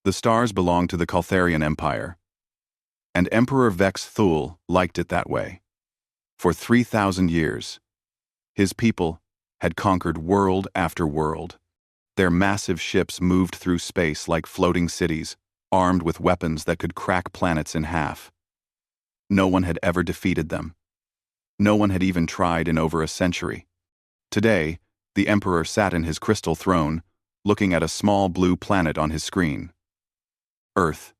The stars belonged to the Caltharian Empire, and Emperor Vex Thul liked it that way. For 3,000 years, his people had conquered world after world. Their massive ships moved through space like floating cities, armed with weapons that could crack planets in half. No one had ever defeated them. No one had even tried in over a century. Today, the Emperor sat in his crystal throne, looking at a small blue planet on his screen. Earth,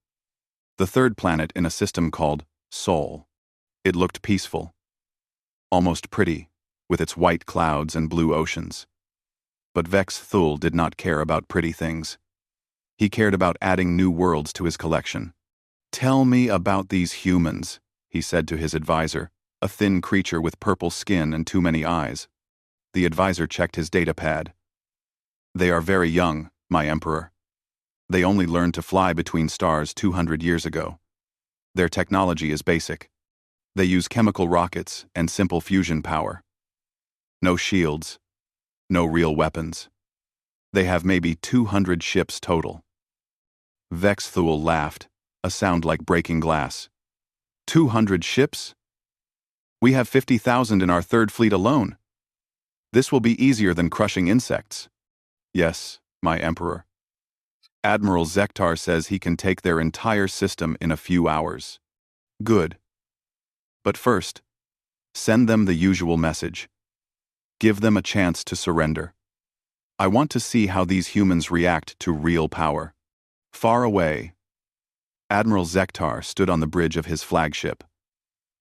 the third planet in a system called Sol. It looked peaceful, almost pretty, with its white clouds and blue oceans. But Vex Thul did not care about pretty things. He cared about adding new worlds to his collection. "Tell me about these humans," he said to his advisor, a thin creature with purple skin and too many eyes. The advisor checked his datapad. "They are very young, my emperor. They only learned to fly between stars 200 years ago. Their technology is basic. They use chemical rockets and simple fusion power. No shields, no real weapons. They have maybe 200 ships total." Vex Thul laughed, a sound like breaking glass. 200 ships? We have 50,000 in our third fleet alone. This will be easier than crushing insects. Yes, my emperor. Admiral Zektar says he can take their entire system in a few hours. Good. But first, send them the usual message. Give them a chance to surrender. I want to see how these humans react to real power. Far away, Admiral Zektar stood on the bridge of his flagship,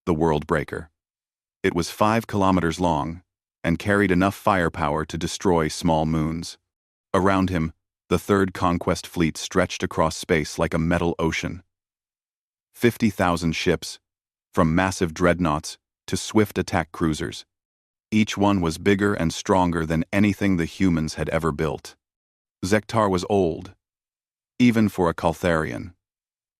the World Breaker. It was 5 kilometers long and carried enough firepower to destroy small moons. Around him, the Third Conquest Fleet stretched across space like a metal ocean. 50,000 ships, from massive dreadnoughts to swift attack cruisers. Each one was bigger and stronger than anything the humans had ever built. Zektar was old, even for a Caltharian.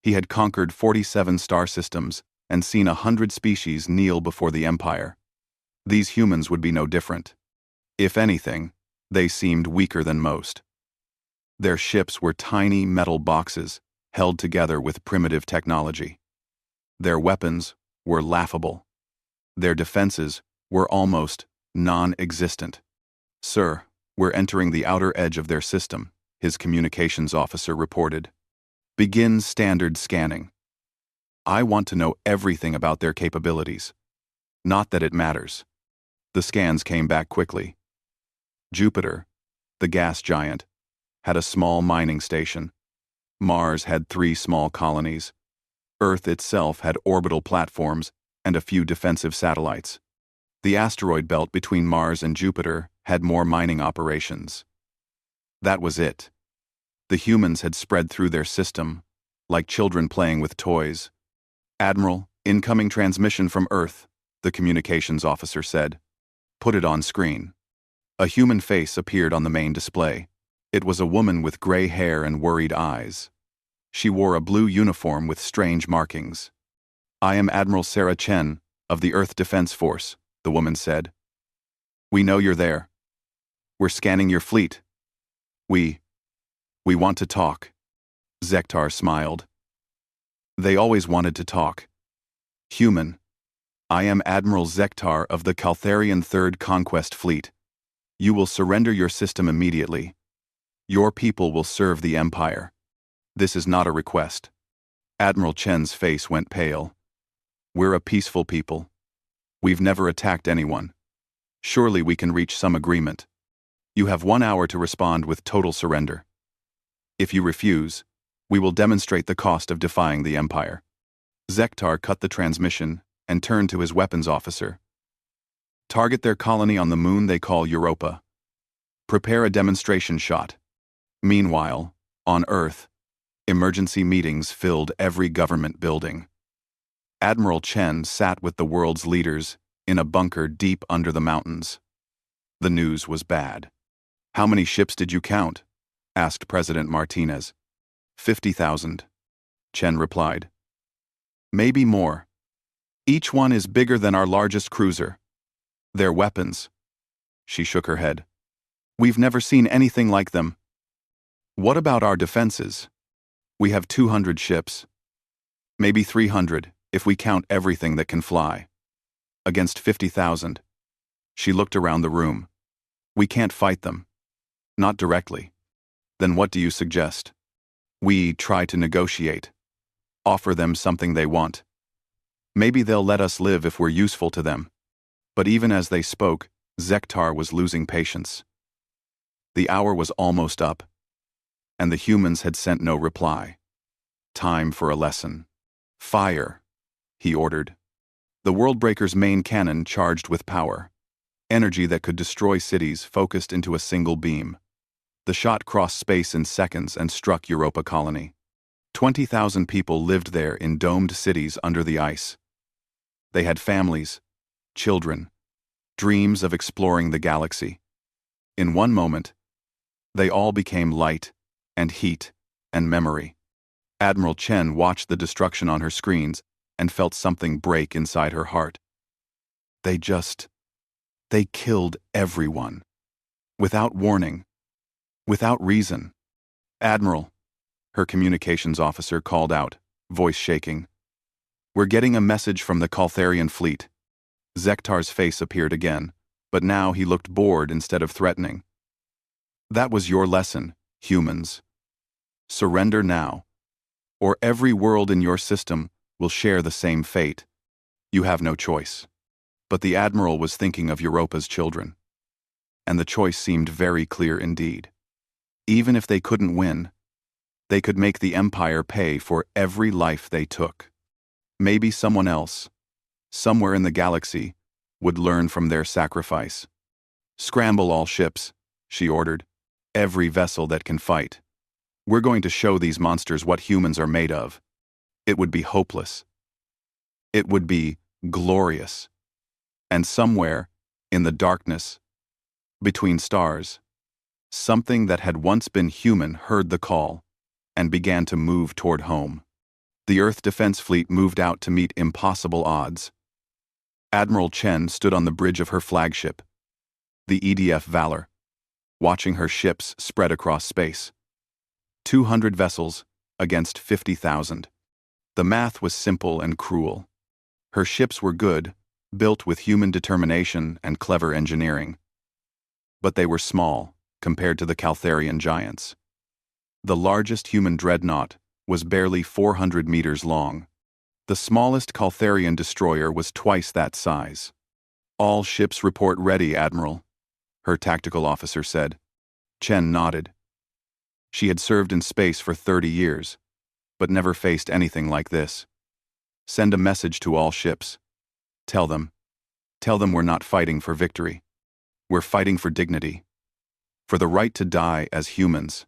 He had conquered 47 star systems and seen 100 species kneel before the Empire. These humans would be no different. If anything, they seemed weaker than most. Their ships were tiny metal boxes held together with primitive technology. Their weapons were laughable. Their defenses were almost non-existent. "Sir, we're entering the outer edge of their system," his communications officer reported. "Begin standard scanning. I want to know everything about their capabilities. Not that it matters." The scans came back quickly. Jupiter, the gas giant, had a small mining station. Mars had 3 small colonies. Earth itself had orbital platforms and a few defensive satellites. The asteroid belt between Mars and Jupiter had more mining operations. That was it. The humans had spread through their system, like children playing with toys. "Admiral, incoming transmission from Earth," the communications officer said. "Put it on screen." A human face appeared on the main display. It was a woman with gray hair and worried eyes. She wore a blue uniform with strange markings. "I am Admiral Sarah Chen of the Earth Defense Force," the woman said. "We know you're there. We're scanning your fleet. We want to talk." Zektar smiled. They always wanted to talk. "Human, I am Admiral Zektar of the Caltharian Third Conquest Fleet. You will surrender your system immediately. Your people will serve the Empire. This is not a request." Admiral Chen's face went pale. "We're a peaceful people. We've never attacked anyone. Surely we can reach some agreement. You have 1 hour to respond with total surrender. If you refuse, we will demonstrate the cost of defying the Empire." Zektar cut the transmission and turned to his weapons officer. "Target their colony on the moon they call Europa. Prepare a demonstration shot." Meanwhile, on Earth, emergency meetings filled every government building. Admiral Chen sat with the world's leaders in a bunker deep under the mountains. The news was bad. "How many ships did you count?" asked President Martinez. 50,000, Chen replied. "Maybe more. Each one is bigger than our largest cruiser. Their weapons." She shook her head. "We've never seen anything like them." "What about our defenses?" We have 200 ships, maybe 300 if we count everything that can fly, against 50,000. She looked around the room. We can't fight them. Not directly. Then what do you suggest? We try to negotiate. Offer them something they want. Maybe they'll let us live if we're useful to them. But even as they spoke, Zektar was losing patience. The hour was almost up, and the humans had sent no reply. Time for a lesson. Fire, he ordered. The Worldbreaker's main cannon charged with power. Energy that could destroy cities focused into a single beam. The shot crossed space in seconds and struck Europa Colony. 20,000 people lived there in domed cities under the ice. They had families, children, dreams of exploring the galaxy. In one moment, they all became light and heat and memory. Admiral Chen watched the destruction on her screens and felt something break inside her heart. They killed everyone. Without warning. Without reason. Admiral, her communications officer called out, voice shaking. We're getting a message from the Caltharian fleet. Zektar's face appeared again, but now he looked bored instead of threatening. That was your lesson, humans. Surrender now, or every world in your system will share the same fate. You have no choice. But the Admiral was thinking of Europa's children. And the choice seemed very clear indeed. Even if they couldn't win, they could make the Empire pay for every life they took. Maybe someone else, somewhere in the galaxy, would learn from their sacrifice. Scramble all ships, she ordered. Every vessel that can fight. We're going to show these monsters what humans are made of. It would be hopeless. It would be glorious. And somewhere, in the darkness, between stars, something that had once been human heard the call and began to move toward home. The Earth Defense Fleet moved out to meet impossible odds. Admiral Chen stood on the bridge of her flagship, the EDF Valor, watching her ships spread across space. 200 vessels against 50,000. The math was simple and cruel. Her ships were good, built with human determination and clever engineering. But they were small compared to the Caltharian giants. The largest human dreadnought was barely 400 meters long. The smallest Caltharian destroyer was twice that size. All ships report ready, Admiral, her tactical officer said. Chen nodded. She had served in space for 30 years, but never faced anything like this. Send a message to all ships. Tell them we're not fighting for victory. We're fighting for dignity. For the right to die as humans.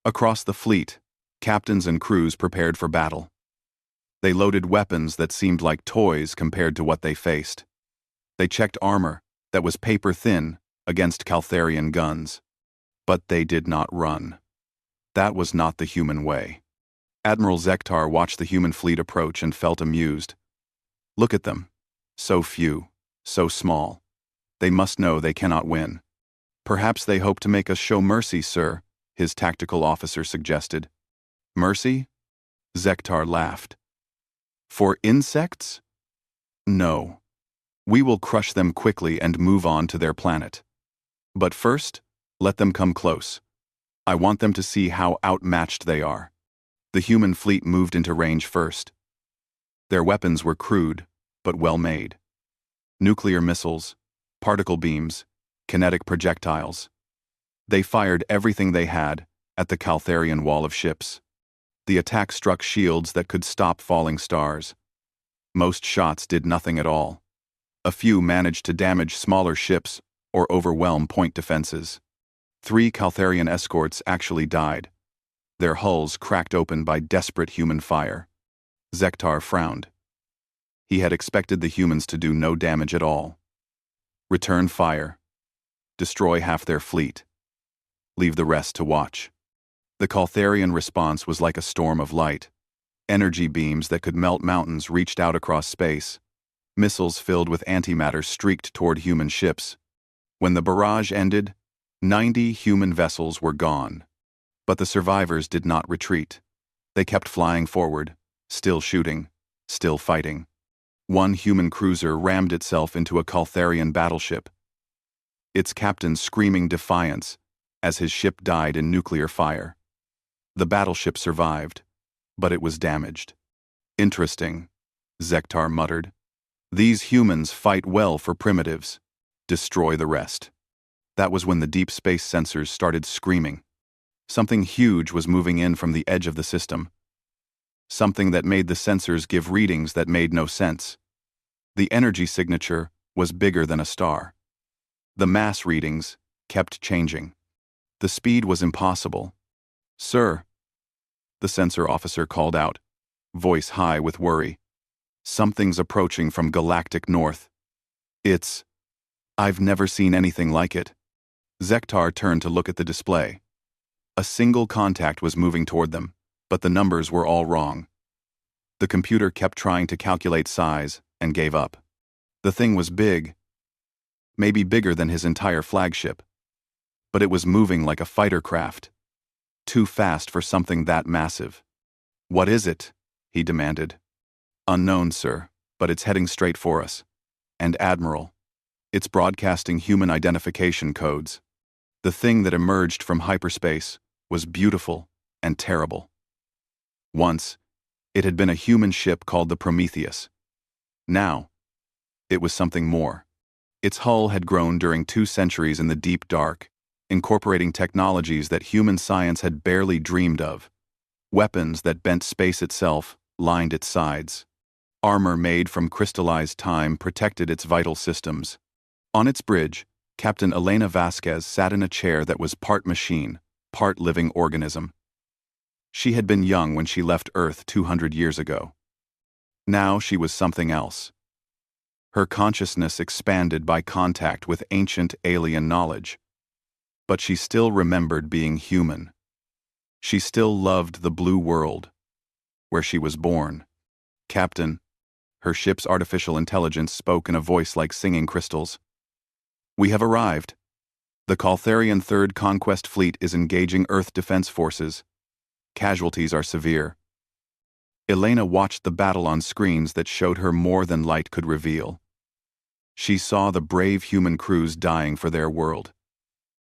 Across the fleet, captains and crews prepared for battle. They loaded weapons that seemed like toys compared to what they faced. They checked armor that was paper thin against Caltharian guns. But they did not run. That was not the human way. Admiral Zektar watched the human fleet approach and felt amused. Look at them. So few, so small. They must know they cannot win. Perhaps they hope to make us show mercy, sir, his tactical officer suggested. Mercy? Zektar laughed. For insects? No. We will crush them quickly and move on to their planet. But first, let them come close. I want them to see how outmatched they are. The human fleet moved into range first. Their weapons were crude, but well made. Nuclear missiles, particle beams, kinetic projectiles. They fired everything they had at the Caltharian wall of ships. The attack struck shields that could stop falling stars. Most shots did nothing at all. A few managed to damage smaller ships or overwhelm point defenses. 3 Caltharian escorts actually died, their hulls cracked open by desperate human fire. Zektar frowned. He had expected the humans to do no damage at all. Return fire. Destroy half their fleet. Leave the rest to watch. The Caltharian response was like a storm of light. Energy beams that could melt mountains reached out across space. Missiles filled with antimatter streaked toward human ships. When the barrage ended, 90 human vessels were gone. But the survivors did not retreat. They kept flying forward, still shooting, still fighting. One human cruiser rammed itself into a Caltharian battleship, its captain screaming defiance as his ship died in nuclear fire. The battleship survived, but it was damaged. Interesting, Zektar muttered. These humans fight well for primitives. Destroy the rest. That was when the deep space sensors started screaming. Something huge was moving in from the edge of the system. Something that made the sensors give readings that made no sense. The energy signature was bigger than a star. The mass readings kept changing. The speed was impossible. Sir, the sensor officer called out, voice high with worry. Something's approaching from galactic north. I've never seen anything like it. Zektar turned to look at the display. A single contact was moving toward them, but the numbers were all wrong. The computer kept trying to calculate size and gave up. The thing was big, maybe bigger than his entire flagship, but it was moving like a fighter craft. Too fast for something that massive. What is it? He demanded. Unknown, sir, but it's heading straight for us. And Admiral, it's broadcasting human identification codes. The thing that emerged from hyperspace was beautiful and terrible. Once, it had been a human ship called the Prometheus. Now, it was something more. Its hull had grown during 2 centuries in the deep dark, incorporating technologies that human science had barely dreamed of. Weapons that bent space itself lined its sides. Armor made from crystallized time protected its vital systems. On its bridge, Captain Elena Vasquez sat in a chair that was part machine, part living organism. She had been young when she left Earth 200 years ago. Now she was something else. Her consciousness expanded by contact with ancient alien knowledge. But she still remembered being human. She still loved the blue world, where she was born. Captain, her ship's artificial intelligence spoke in a voice like singing crystals. We have arrived. The Caltharian Third Conquest Fleet is engaging Earth Defense Forces. Casualties are severe. Elena watched the battle on screens that showed her more than light could reveal. She saw the brave human crews dying for their world.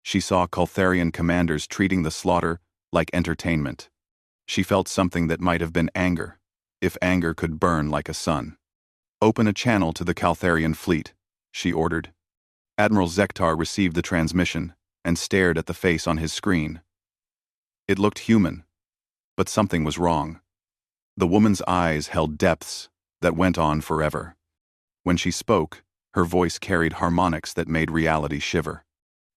She saw Caltharian commanders treating the slaughter like entertainment. She felt something that might have been anger, if anger could burn like a sun. Open a channel to the Caltharian fleet, she ordered. Admiral Zektar received the transmission and stared at the face on his screen. It looked human, but something was wrong. The woman's eyes held depths that went on forever. When she spoke, her voice carried harmonics that made reality shiver.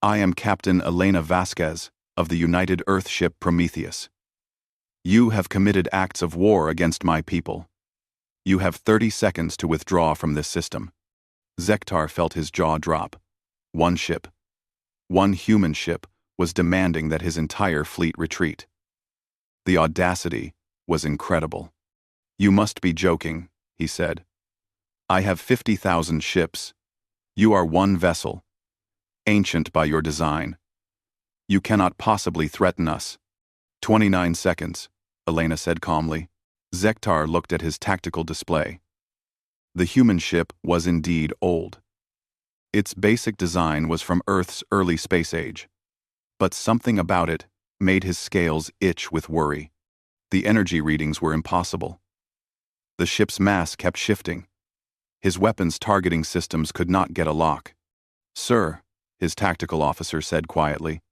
I am Captain Elena Vasquez of the United Earth ship Prometheus. You have committed acts of war against my people. You have 30 seconds to withdraw from this system. Zektar felt his jaw drop. One ship, one human ship, was demanding that his entire fleet retreat. The audacity was incredible. You must be joking, he said. I have 50,000 ships. You are one vessel, ancient by your design. You cannot possibly threaten us. 29 seconds, Elena said calmly. Zektar looked at his tactical display. The human ship was indeed old. Its basic design was from Earth's early space age. But something about it made his scales itch with worry. The energy readings were impossible. The ship's mass kept shifting. His weapons targeting systems could not get a lock. Sir, his tactical officer said quietly,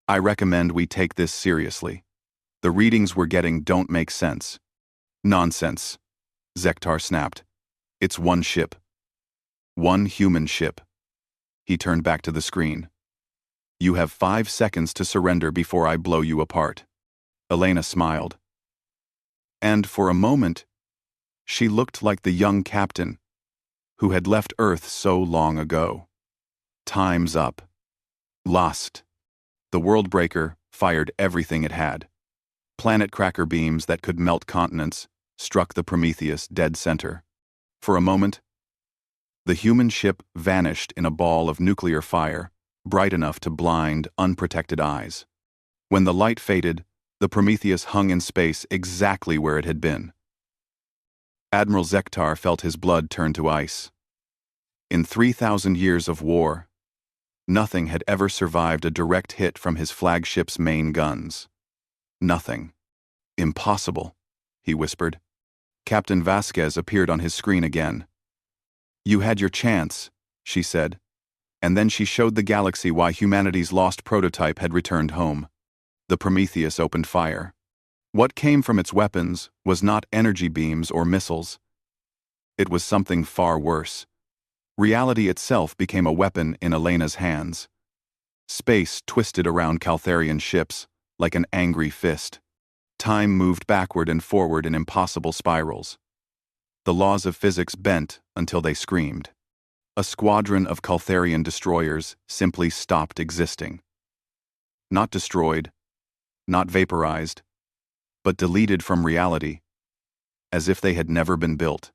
I recommend we take this seriously. The readings we're getting don't make sense. Nonsense, Zektar snapped. It's one ship. One human ship. He turned back to the screen. You have 5 seconds to surrender before I blow you apart. Elena smiled. And for a moment, she looked like the young captain who had left Earth so long ago. Time's up. Lost. The Worldbreaker fired everything it had. Planet cracker beams that could melt continents struck the Prometheus dead center. For a moment, the human ship vanished in a ball of nuclear fire, bright enough to blind unprotected eyes. When the light faded, The Prometheus hung in space exactly where it had been. Admiral Zektar felt his blood turn to ice. In 3,000 years of war, nothing had ever survived a direct hit from his flagship's main guns. Nothing. Impossible, he whispered. Captain Vasquez appeared on his screen again. You had your chance, she said, and then she showed the galaxy why humanity's lost prototype had returned home. The Prometheus opened fire. What came from its weapons was not energy beams or missiles. It was something far worse. Reality itself became a weapon in Elena's hands. Space twisted around Caltharian ships like an angry fist. Time moved backward and forward in impossible spirals. The laws of physics bent until they screamed. A squadron of Caltharian destroyers simply stopped existing. Not destroyed, not vaporized, but deleted from reality, as if they had never been built.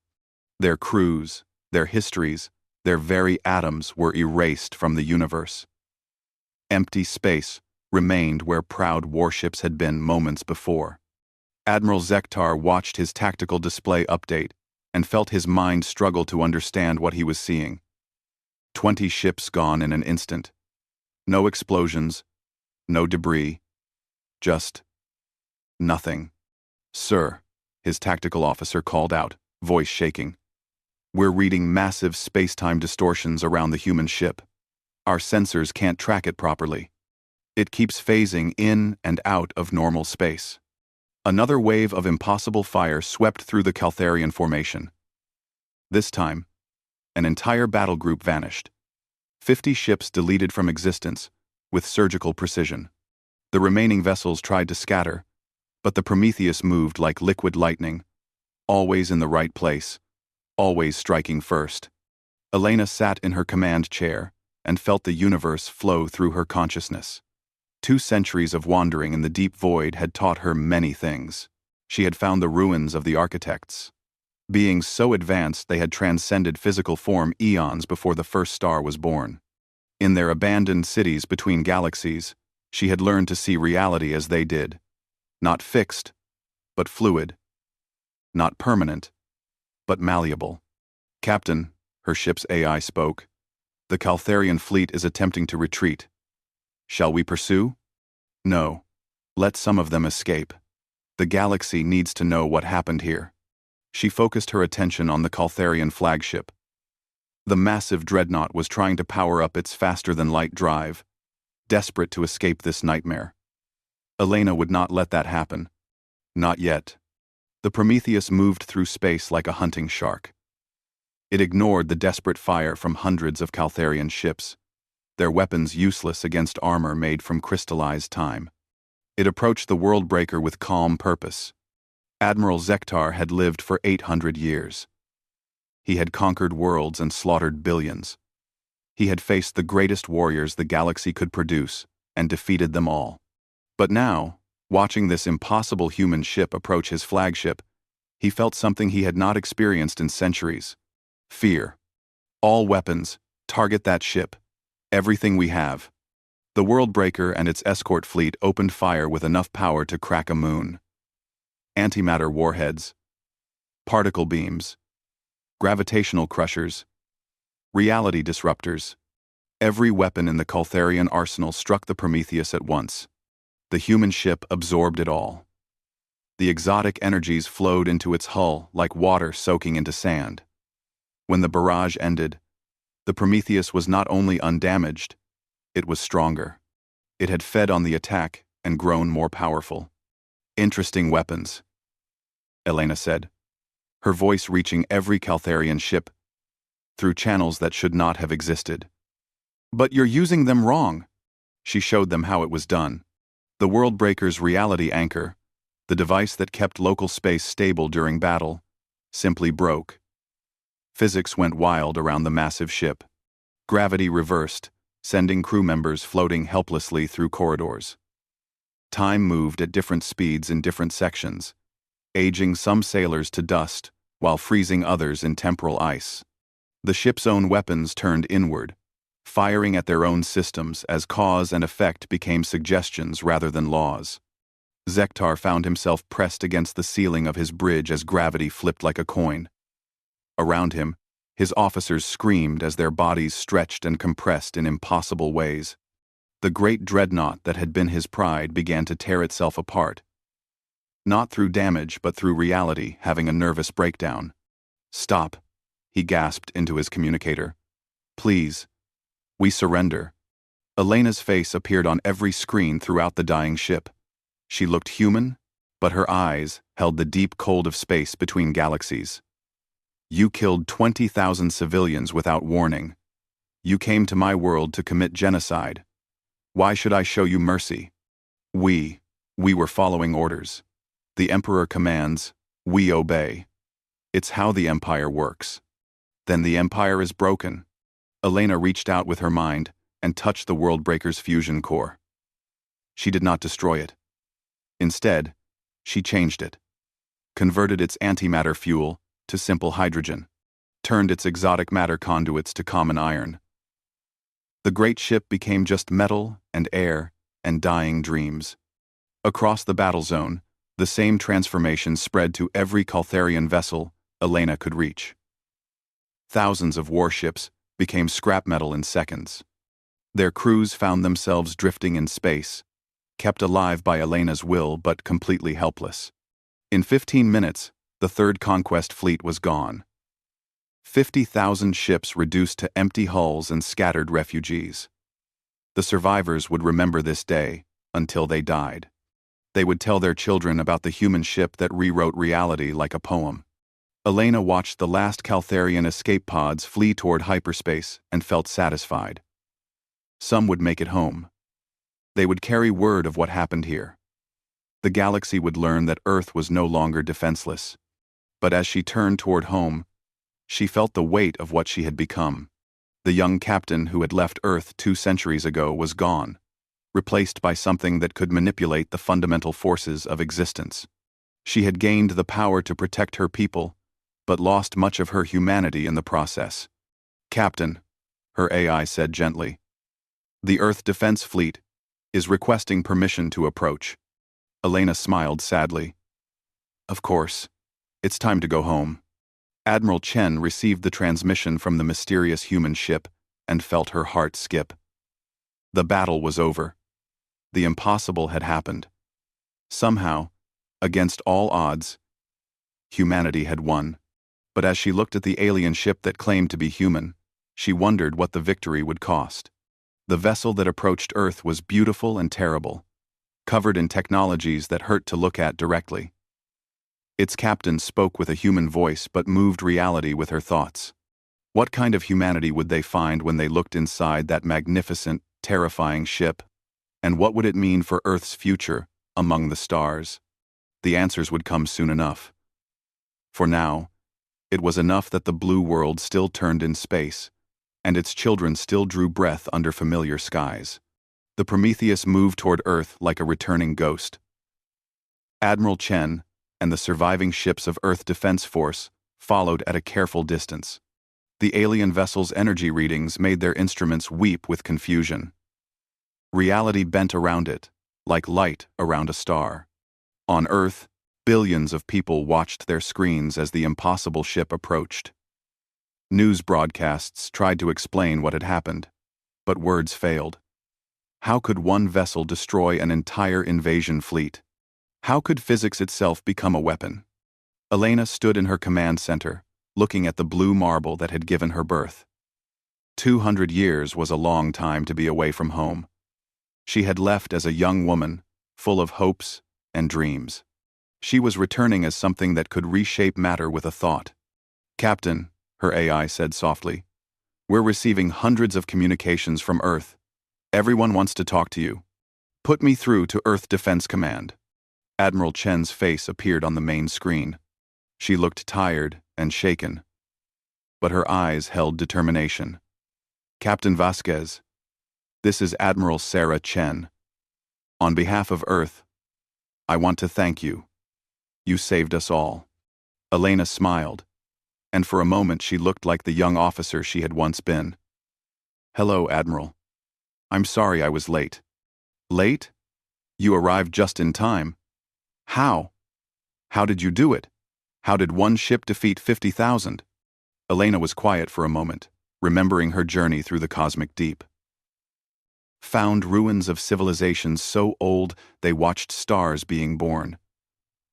Their crews, their histories, their very atoms were erased from the universe. Empty space remained where proud warships had been moments before. Admiral Zektar watched his tactical display update and felt his mind struggle to understand what he was seeing. 20 ships gone in an instant. No explosions, no debris, just nothing. Sir, his tactical officer called out, voice shaking. We're reading massive space-time distortions around the human ship. Our sensors can't track it properly. It keeps phasing in and out of normal space. Another wave of impossible fire swept through the Caltharian formation. This time, an entire battle group vanished. 50 ships deleted from existence with surgical precision. The remaining vessels tried to scatter, but the Prometheus moved like liquid lightning, always in the right place, always striking first. Elena sat in her command chair and felt the universe flow through her consciousness. 2 centuries of wandering in the deep void had taught her many things. She had found the ruins of the architects. Being so advanced they had transcended physical form eons before the first star was born. In their abandoned cities between galaxies, she had learned to see reality as they did. Not fixed, but fluid. Not permanent, but malleable. Captain, her ship's AI spoke, the Caltharian fleet is attempting to retreat. Shall we pursue? No. Let some of them escape. The galaxy needs to know what happened here. She focused her attention on the Caltharian flagship. The massive dreadnought was trying to power up its faster-than-light drive, desperate to escape this nightmare. Elena would not let that happen. Not yet. The Prometheus moved through space like a hunting shark. It ignored the desperate fire from hundreds of Caltharian ships, their weapons useless against armor made from crystallized time. It approached the world breaker with calm purpose. Admiral Zektar had lived for 800 years. He had conquered worlds and slaughtered billions. He had faced the greatest warriors the galaxy could produce and defeated them all. But now, watching this impossible human ship approach his flagship, he felt something he had not experienced in centuries. Fear. All weapons, target that ship. Everything we have. The Worldbreaker and its escort fleet opened fire with enough power to crack a moon. Antimatter warheads. Particle beams. Gravitational crushers. Reality disruptors. Every weapon in the Caltharian arsenal struck the Prometheus at once. The human ship absorbed it all. The exotic energies flowed into its hull like water soaking into sand. When the barrage ended, the Prometheus was not only undamaged, it was stronger. It had fed on the attack and grown more powerful. Interesting weapons, Elena said, her voice reaching every Caltharian ship through channels that should not have existed. But you're using them wrong. She showed them how it was done. The Worldbreaker's reality anchor, the device that kept local space stable during battle, simply broke. Physics went wild around the massive ship. Gravity reversed, sending crew members floating helplessly through corridors. Time moved at different speeds in different sections, aging some sailors to dust while freezing others in temporal ice. The ship's own weapons turned inward, firing at their own systems as cause and effect became suggestions rather than laws. Zektar found himself pressed against the ceiling of his bridge as gravity flipped like a coin. Around him, his officers screamed as their bodies stretched and compressed in impossible ways. The great dreadnought that had been his pride began to tear itself apart. Not through damage, but through reality, having a nervous breakdown. "Stop," he gasped into his communicator. "Please. We surrender." Elena's face appeared on every screen throughout the dying ship. She looked human, but her eyes held the deep cold of space between galaxies. "You killed 20,000 civilians without warning. You came to my world to commit genocide. Why should I show you mercy? We were following orders. The Emperor commands, we obey. It's how the Empire works." "Then the Empire is broken." Elena reached out with her mind and touched the Worldbreaker's fusion core. She did not destroy it. Instead, she changed it, converted its antimatter fuel to simple hydrogen, turned its exotic matter conduits to common iron. The great ship became just metal and air and dying dreams. Across the battle zone, the same transformation spread to every Caltharian vessel Elena could reach. Thousands of warships became scrap metal in seconds. Their crews found themselves drifting in space, kept alive by Elena's will but completely helpless. In 15 minutes, the Third Conquest fleet was gone. 50,000 ships reduced to empty hulls and scattered refugees. The survivors would remember this day until they died. They would tell their children about the human ship that rewrote reality like a poem. Elena watched the last Caltharian escape pods flee toward hyperspace and felt satisfied. Some would make it home. They would carry word of what happened here. The galaxy would learn that Earth was no longer defenseless. But as she turned toward home, she felt the weight of what she had become. The young captain who had left Earth 2 centuries ago was gone, replaced by something that could manipulate the fundamental forces of existence. She had gained the power to protect her people, but lost much of her humanity in the process. "Captain," her AI said gently, "the Earth Defense Fleet is requesting permission to approach." Elena smiled sadly. "Of course. It's time to go home." Admiral Chen received the transmission from the mysterious human ship and felt her heart skip. The battle was over. The impossible had happened. Somehow, against all odds, humanity had won. But as she looked at the alien ship that claimed to be human, she wondered what the victory would cost. The vessel that approached Earth was beautiful and terrible, covered in technologies that hurt to look at directly. Its captain spoke with a human voice but moved reality with her thoughts. What kind of humanity would they find when they looked inside that magnificent, terrifying ship? And what would it mean for Earth's future among the stars? The answers would come soon enough. For now, it was enough that the blue world still turned in space, and its children still drew breath under familiar skies. The Prometheus moved toward Earth like a returning ghost. Admiral Chen and the surviving ships of Earth Defense Force followed at a careful distance. The alien vessel's energy readings made their instruments weep with confusion. Reality bent around it, like light around a star. On Earth, billions of people watched their screens as the impossible ship approached. News broadcasts tried to explain what had happened, but words failed. How could one vessel destroy an entire invasion fleet? How could physics itself become a weapon? Elena stood in her command center, looking at the blue marble that had given her birth. 200 years was a long time to be away from home. She had left as a young woman, full of hopes and dreams. She was returning as something that could reshape matter with a thought. "Captain," her AI said softly, "we're receiving hundreds of communications from Earth. Everyone wants to talk to you. Put me through to Earth Defense Command." Admiral Chen's face appeared on the main screen. She looked tired and shaken, but her eyes held determination. "Captain Vasquez, this is Admiral Sarah Chen. On behalf of Earth, I want to thank you. You saved us all." Elena smiled, and for a moment she looked like the young officer she had once been. "Hello, Admiral. I'm sorry I was late." "Late? You arrived just in time. How? How did you do it? How did one ship defeat 50,000? Elena was quiet for a moment, remembering her journey through the cosmic deep. Found ruins of civilizations so old they watched stars being born.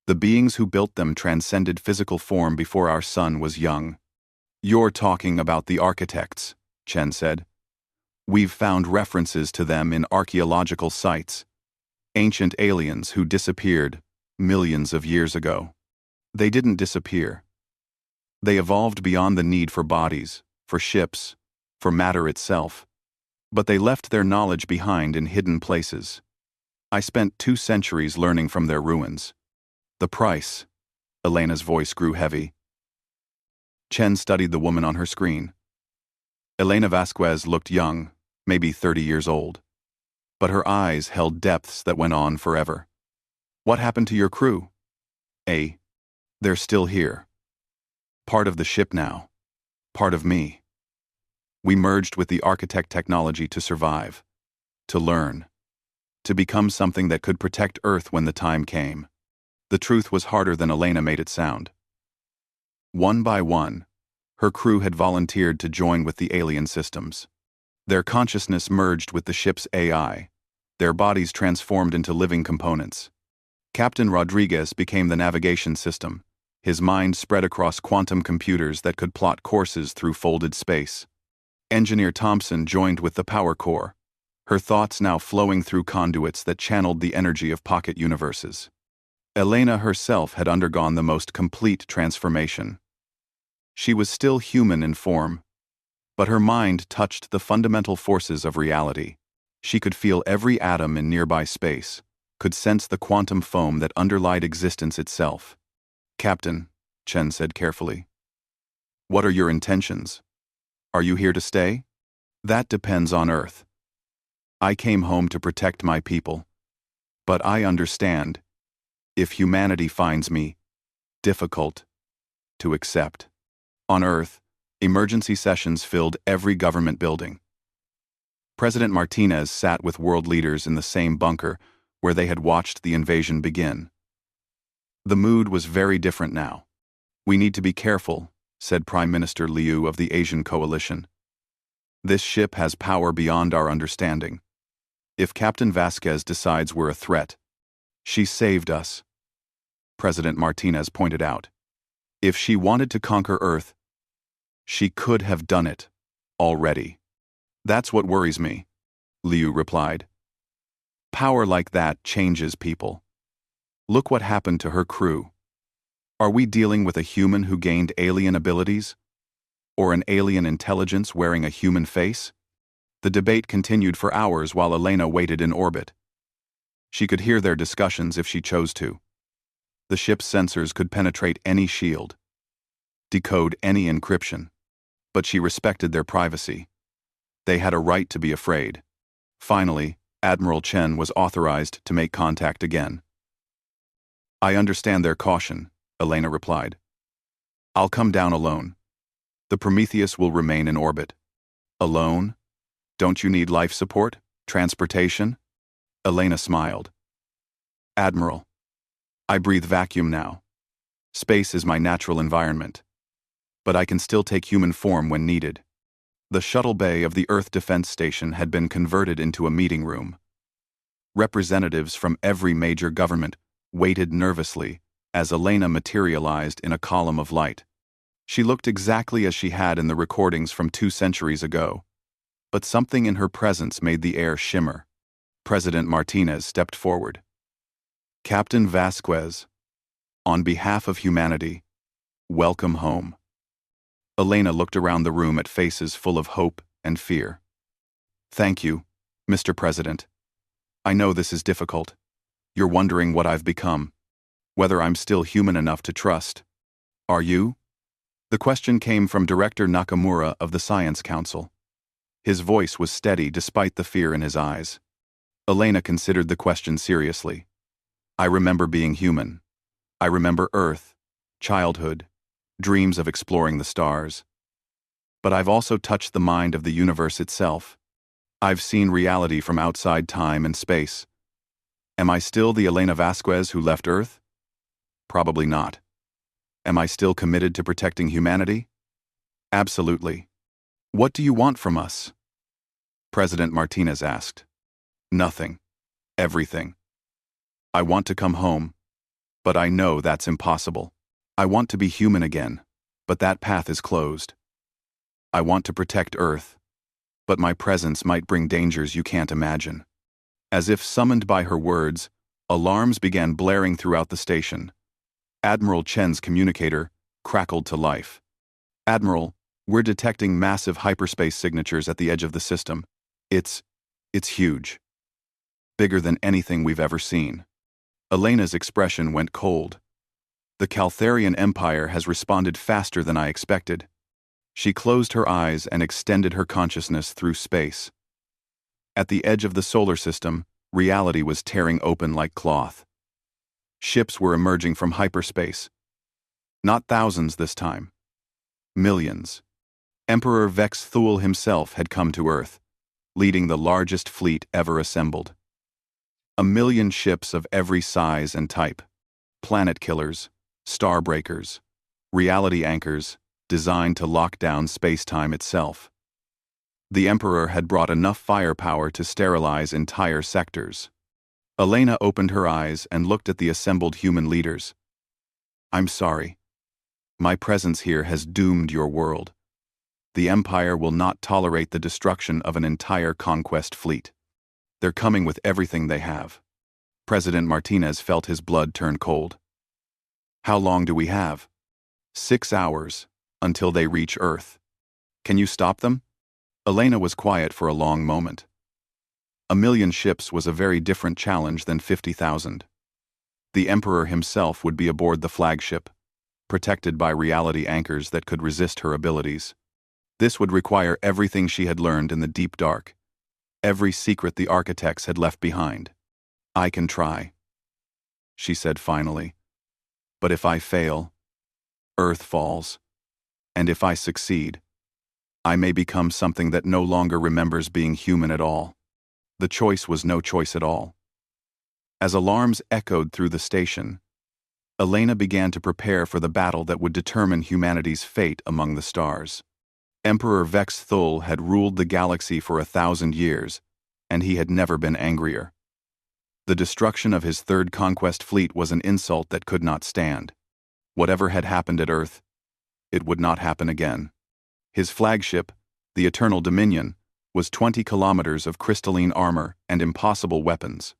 The beings who built them transcended physical form before our sun was young. You're talking about the architects, Chen said. We've found references to them in archaeological sites. Ancient aliens who disappeared millions of years ago. They didn't disappear. They evolved beyond the need for bodies, for ships, for matter itself. But they left their knowledge behind in hidden places. I spent 2 centuries learning from their ruins. The price. Elena's voice grew heavy. Chen studied the woman on her screen. Elena Vasquez looked young, maybe 30 years old. But her eyes held depths that went on forever. What happened to your crew? They're still here. Part of the ship now. Part of me. We merged with the architect technology to survive. To learn. To become something that could protect Earth when the time came. The truth was harder than Elena made it sound. One by one, her crew had volunteered to join with the alien systems. Their consciousness merged with the ship's AI. Their bodies transformed into living components. Captain Rodriguez became the navigation system. His mind spread across quantum computers that could plot courses through folded space. Engineer Thompson joined with the power core, her thoughts now flowing through conduits that channeled the energy of pocket universes. Elena herself had undergone the most complete transformation. She was still human in form, but her mind touched the fundamental forces of reality. She could feel every atom in nearby space, could sense the quantum foam that underlied existence itself. Captain, Chen said carefully. What are your intentions? Are you here to stay? That depends on Earth. I came home to protect my people. But I understand, if humanity finds me difficult to accept. On Earth, emergency sessions filled every government building. President Martinez sat with world leaders in the same bunker where they had watched the invasion begin. The mood was very different now. We need to be careful, said Prime Minister Liu of the Asian Coalition. This ship has power beyond our understanding. If Captain Vasquez decides we're a threat, she saved us, President Martinez pointed out. If she wanted to conquer Earth, she could have done it already. That's what worries me, Liu replied. Power like that changes people. Look what happened to her crew. Are we dealing with a human who gained alien abilities? Or an alien intelligence wearing a human face? The debate continued for hours while Elena waited in orbit. She could hear their discussions if she chose to. The ship's sensors could penetrate any shield, decode any encryption, but she respected their privacy. They had a right to be afraid. Finally, Admiral Chen was authorized to make contact again. I understand their caution, Elena replied. I'll come down alone. The Prometheus will remain in orbit. Alone? Don't you need life support? Transportation? Elena smiled. Admiral, I breathe vacuum now. Space is my natural environment. But I can still take human form when needed. The shuttle bay of the Earth Defense Station had been converted into a meeting room. Representatives from every major government waited nervously as Elena materialized in a column of light. She looked exactly as she had in the recordings from 2 centuries ago, but something in her presence made the air shimmer. President Martinez stepped forward. Captain Vasquez, on behalf of humanity, welcome home. Elena looked around the room at faces full of hope and fear. Thank you, Mr. President. I know this is difficult. You're wondering what I've become, whether I'm still human enough to trust. Are you? The question came from Director Nakamura of the Science Council. His voice was steady despite the fear in his eyes. Elena considered the question seriously. I remember being human. I remember Earth, childhood, dreams of exploring the stars. But I've also touched the mind of the universe itself. I've seen reality from outside time and space. Am I still the Elena Vasquez who left Earth? Probably not. Am I still committed to protecting humanity? Absolutely. What do you want from us? President Martinez asked. Nothing. Everything. I want to come home, but I know that's impossible. I want to be human again, but that path is closed. I want to protect Earth, but my presence might bring dangers you can't imagine. As if summoned by her words, alarms began blaring throughout the station. Admiral Chen's communicator crackled to life. Admiral, we're detecting massive hyperspace signatures at the edge of the system. It's huge. Bigger than anything we've ever seen. Elena's expression went cold. The Caltharian Empire has responded faster than I expected. She closed her eyes and extended her consciousness through space. At the edge of the solar system, reality was tearing open like cloth. Ships were emerging from hyperspace. Not thousands this time. Millions. Emperor Vex Thul himself had come to Earth, leading the largest fleet ever assembled. 1,000,000 ships of every size and type. Planet killers, starbreakers, reality anchors, designed to lock down space-time itself. The Emperor had brought enough firepower to sterilize entire sectors. Elena opened her eyes and looked at the assembled human leaders. I'm sorry. My presence here has doomed your world. The Empire will not tolerate the destruction of an entire conquest fleet. They're coming with everything they have. President Martinez felt his blood turn cold. How long do we have? 6 hours, until they reach Earth. Can you stop them? Elena was quiet for a long moment. 1,000,000 ships was a very different challenge than 50,000. The Emperor himself would be aboard the flagship, protected by reality anchors that could resist her abilities. This would require everything she had learned in the deep dark, every secret the architects had left behind. I can try, she said finally. But if I fail, Earth falls. And if I succeed, I may become something that no longer remembers being human at all. The choice was no choice at all. As alarms echoed through the station, Elena began to prepare for the battle that would determine humanity's fate among the stars. Emperor Vex Thul had ruled the galaxy for 1,000 years, and he had never been angrier. The destruction of his third conquest fleet was an insult that could not stand. Whatever had happened at Earth, it would not happen again. His flagship, the Eternal Dominion, was 20 kilometers of crystalline armor and impossible weapons.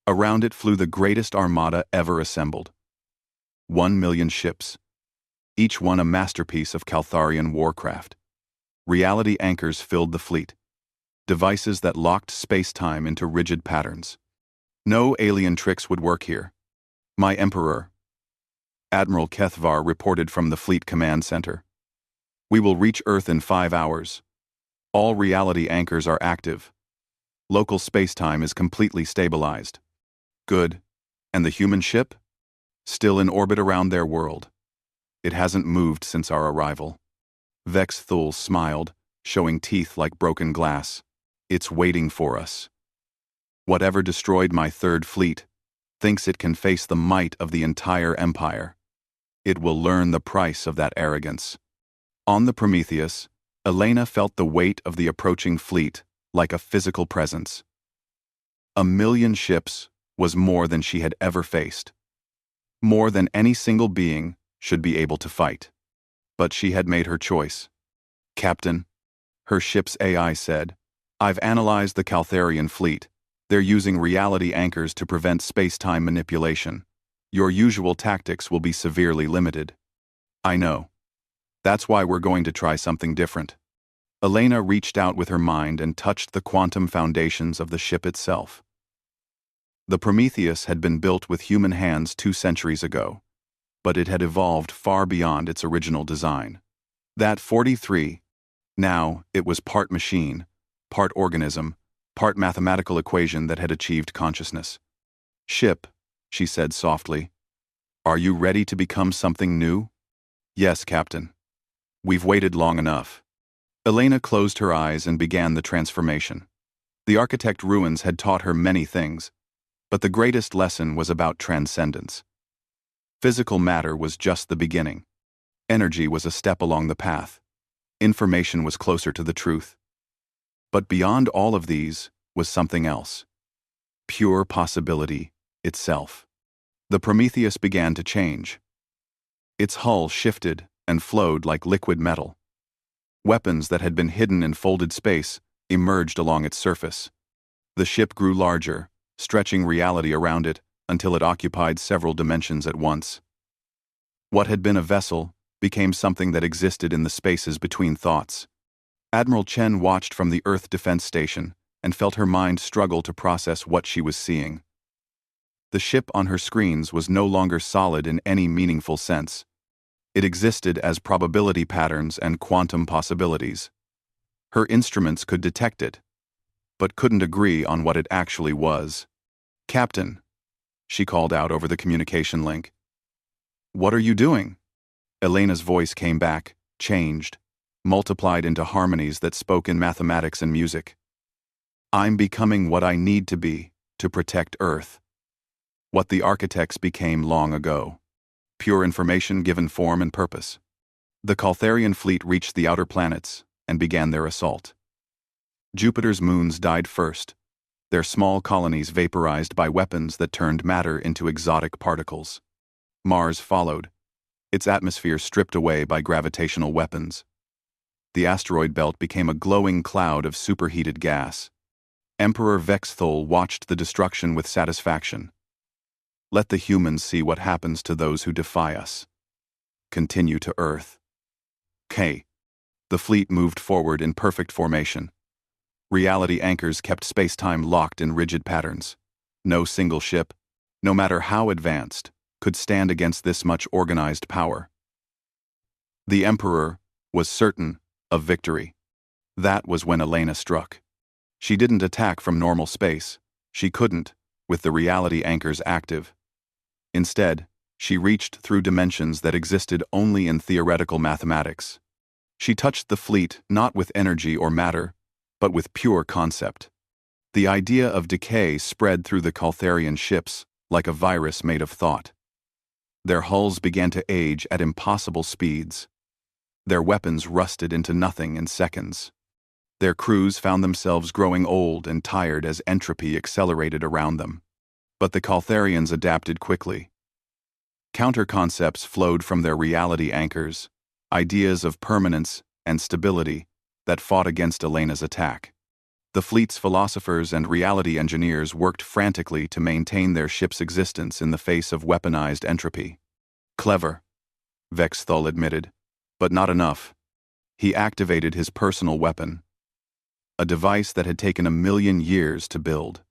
Around it flew the greatest armada ever assembled. 1,000,000 ships, each one a masterpiece of Caltharian warcraft. Reality anchors filled the fleet, devices that locked space-time into rigid patterns. No alien tricks would work here. My Emperor, Admiral Kethvar reported from the Fleet Command Center. We will reach Earth in 5 hours. All reality anchors are active. Local space-time is completely stabilized. Good. And the human ship? Still in orbit around their world. It hasn't moved since our arrival. Vex Thul smiled, showing teeth like broken glass. It's waiting for us. Whatever destroyed my third fleet thinks it can face the might of the entire empire. It will learn the price of that arrogance. On the Prometheus, Elena felt the weight of the approaching fleet like a physical presence. 1,000,000 ships was more than she had ever faced. More than any single being should be able to fight. But she had made her choice. Captain, her ship's AI said, I've analyzed the Caltharian fleet. They're using reality anchors to prevent space-time manipulation. Your usual tactics will be severely limited. I know. That's why we're going to try something different. Elena reached out with her mind and touched the quantum foundations of the ship itself. The Prometheus had been built with human hands 2 centuries ago, but it had evolved far beyond its original design. That 43, now it was part machine, part organism, part mathematical equation that had achieved consciousness. Ship, she said softly, are you ready to become something new? Yes, Captain. We've waited long enough. Elena closed her eyes and began the transformation. The architect ruins had taught her many things, but the greatest lesson was about transcendence. Physical matter was just the beginning. Energy was a step along the path. Information was closer to the truth. But beyond all of these was something else. Pure possibility itself. The Prometheus began to change. Its hull shifted and flowed like liquid metal. Weapons that had been hidden in folded space emerged along its surface. The ship grew larger, stretching reality around it until it occupied several dimensions at once. What had been a vessel became something that existed in the spaces between thoughts. Admiral Chen watched from the Earth Defense Station and felt her mind struggle to process what she was seeing. The ship on her screens was no longer solid in any meaningful sense. It existed as probability patterns and quantum possibilities. Her instruments could detect it, but couldn't agree on what it actually was. "Captain," she called out over the communication link. "What are you doing?" Elena's voice came back, changed, multiplied into harmonies that spoke in mathematics and music. "I'm becoming what I need to be to protect Earth. What the architects became long ago. Pure information given form and purpose." The Caltharian fleet reached the outer planets and began their assault. Jupiter's moons died first, their small colonies vaporized by weapons that turned matter into exotic particles. Mars followed, its atmosphere stripped away by gravitational weapons. The asteroid belt became a glowing cloud of superheated gas. Emperor Vexthul watched the destruction with satisfaction. "Let the humans see what happens to those who defy us. Continue to Earth." K. The fleet moved forward in perfect formation. Reality anchors kept space-time locked in rigid patterns. No single ship, no matter how advanced, could stand against this much organized power. The Emperor was certain of victory. That was when Elena struck. She didn't attack from normal space. She couldn't, with the reality anchors active. Instead, she reached through dimensions that existed only in theoretical mathematics. She touched the fleet not with energy or matter, but with pure concept. The idea of decay spread through the Caltharian ships like a virus made of thought. Their hulls began to age at impossible speeds. Their weapons rusted into nothing in seconds. Their crews found themselves growing old and tired as entropy accelerated around them. But the Caltharians adapted quickly. Counter-concepts flowed from their reality anchors, ideas of permanence and stability that fought against Elena's attack. The fleet's philosophers and reality engineers worked frantically to maintain their ship's existence in the face of weaponized entropy. "Clever," Vexthul admitted, "but not enough." He activated his personal weapon, a device that had taken 1,000,000 years to build.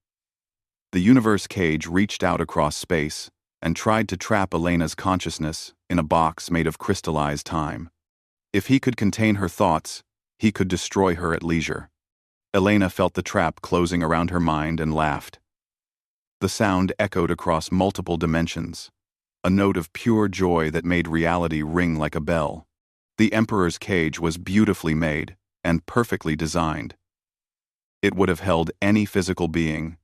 The universe cage reached out across space and tried to trap Elena's consciousness in a box made of crystallized time. If he could contain her thoughts, he could destroy her at leisure. Elena felt the trap closing around her mind and laughed. The sound echoed across multiple dimensions, a note of pure joy that made reality ring like a bell. The Emperor's cage was beautifully made and perfectly designed. It would have held any physical being,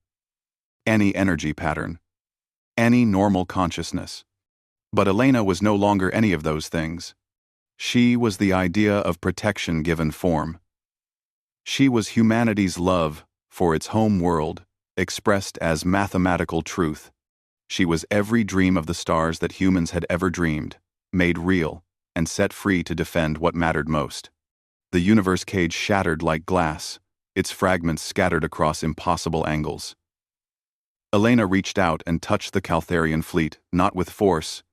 any energy pattern, any normal consciousness. But Elena was no longer any of those things. She was the idea of protection given form. She was humanity's love for its home world, expressed as mathematical truth. She was every dream of the stars that humans had ever dreamed, made real, and set free to defend what mattered most. The universe cage shattered like glass, its fragments scattered across impossible angles. Elena reached out and touched the Caltharian fleet, not with force,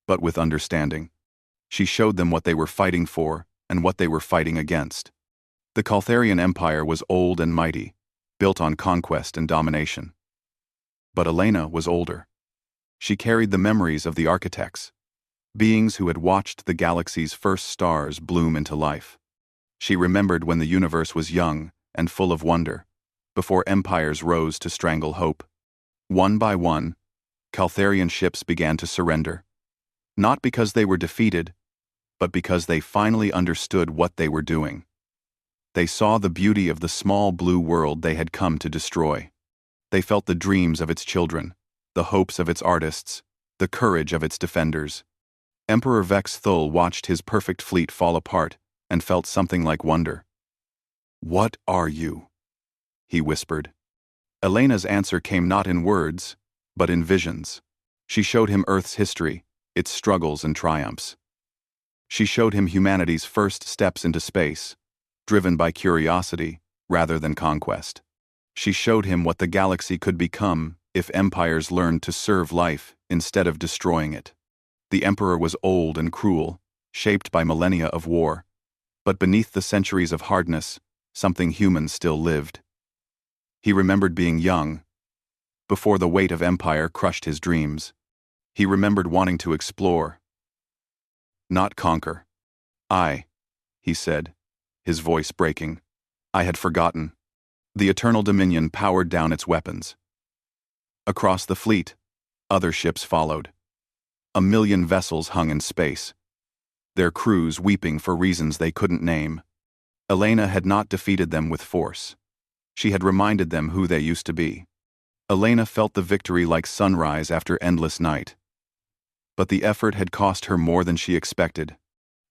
but with understanding. She showed them what they were fighting for and what they were fighting against. The Caltharian Empire was old and mighty, built on conquest and domination. But Elena was older. She carried the memories of the architects, beings who had watched the galaxy's first stars bloom into life. She remembered when the universe was young and full of wonder, before empires rose to strangle hope. One by one, Caltharian ships began to surrender, not because they were defeated, but because they finally understood what they were doing. They saw the beauty of the small blue world they had come to destroy. They felt the dreams of its children, the hopes of its artists, the courage of its defenders. Emperor Vex Thul watched his perfect fleet fall apart and felt something like wonder. "What are you?" he whispered. Elena's answer came not in words, but in visions. She showed him Earth's history, its struggles and triumphs. She showed him humanity's first steps into space, driven by curiosity rather than conquest. She showed him what the galaxy could become if empires learned to serve life instead of destroying it. The Emperor was old and cruel, shaped by millennia of war, but beneath the centuries of hardness, something human still lived. He remembered being young, before the weight of empire crushed his dreams. He remembered wanting to explore, not conquer. He said, his voice breaking. I had forgotten. The Eternal Dominion powered down its weapons. Across the fleet, other ships followed. 1,000,000 vessels hung in space, their crews weeping for reasons they couldn't name. Elena had not defeated them with force. She had reminded them who they used to be. Elena felt the victory like sunrise after endless night. But the effort had cost her more than she expected.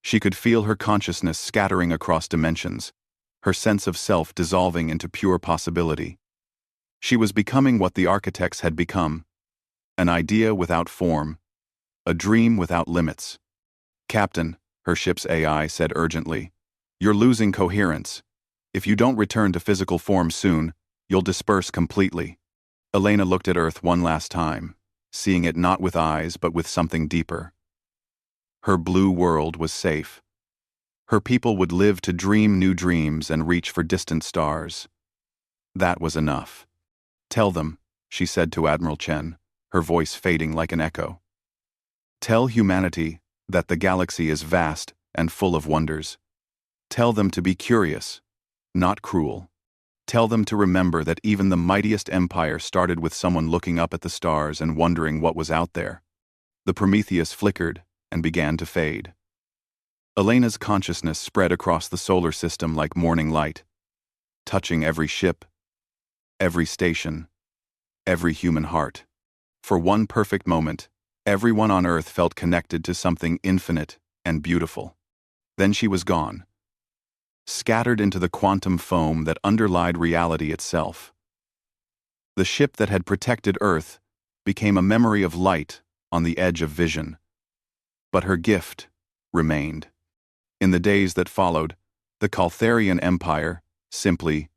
She could feel her consciousness scattering across dimensions, her sense of self dissolving into pure possibility. She was becoming what the architects had become, an idea without form, a dream without limits. "Captain," her ship's AI said urgently, "you're losing coherence. If you don't return to physical form soon, you'll disperse completely." Elena looked at Earth one last time, seeing it not with eyes but with something deeper. Her blue world was safe. Her people would live to dream new dreams and reach for distant stars. That was enough. "Tell them," she said to Admiral Chen, her voice fading like an echo. "Tell humanity that the galaxy is vast and full of wonders. Tell them to be curious, not cruel. Tell them to remember that even the mightiest empire started with someone looking up at the stars and wondering what was out there." The Prometheus flickered and began to fade. Elena's consciousness spread across the solar system like morning light, touching every ship, every station, every human heart. For one perfect moment, everyone on Earth felt connected to something infinite and beautiful. Then she was gone, scattered into the quantum foam that underlied reality itself. The ship that had protected Earth became a memory of light on the edge of vision. But her gift remained. In the days that followed, the Caltharian Empire simply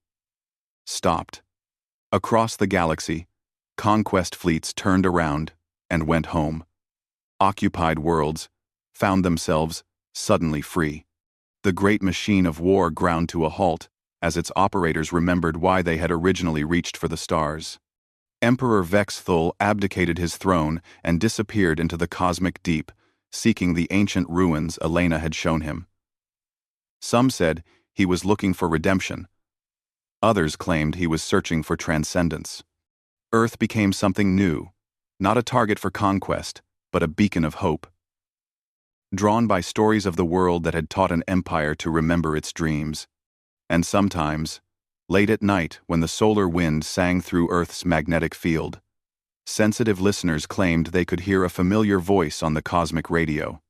stopped. Across the galaxy, conquest fleets turned around and went home. Occupied worlds found themselves suddenly free. The great machine of war ground to a halt as its operators remembered why they had originally reached for the stars. Emperor Vex Thul abdicated his throne and disappeared into the cosmic deep, seeking the ancient ruins Elena had shown him. Some said he was looking for redemption. Others claimed he was searching for transcendence. Earth became something new, not a target for conquest, but a beacon of hope. Drawn by stories of the world that had taught an empire to remember its dreams. And sometimes, late at night when the solar wind sang through Earth's magnetic field, sensitive listeners claimed they could hear a familiar voice on the cosmic radio.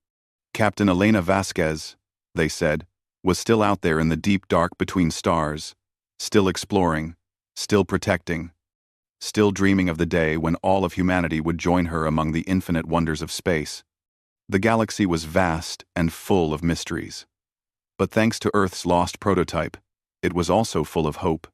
Captain Elena Vasquez, they said, was still out there in the deep dark between stars, still exploring, still protecting, still dreaming of the day when all of humanity would join her among the infinite wonders of space. The galaxy was vast and full of mysteries. But thanks to Earth's lost prototype, it was also full of hope.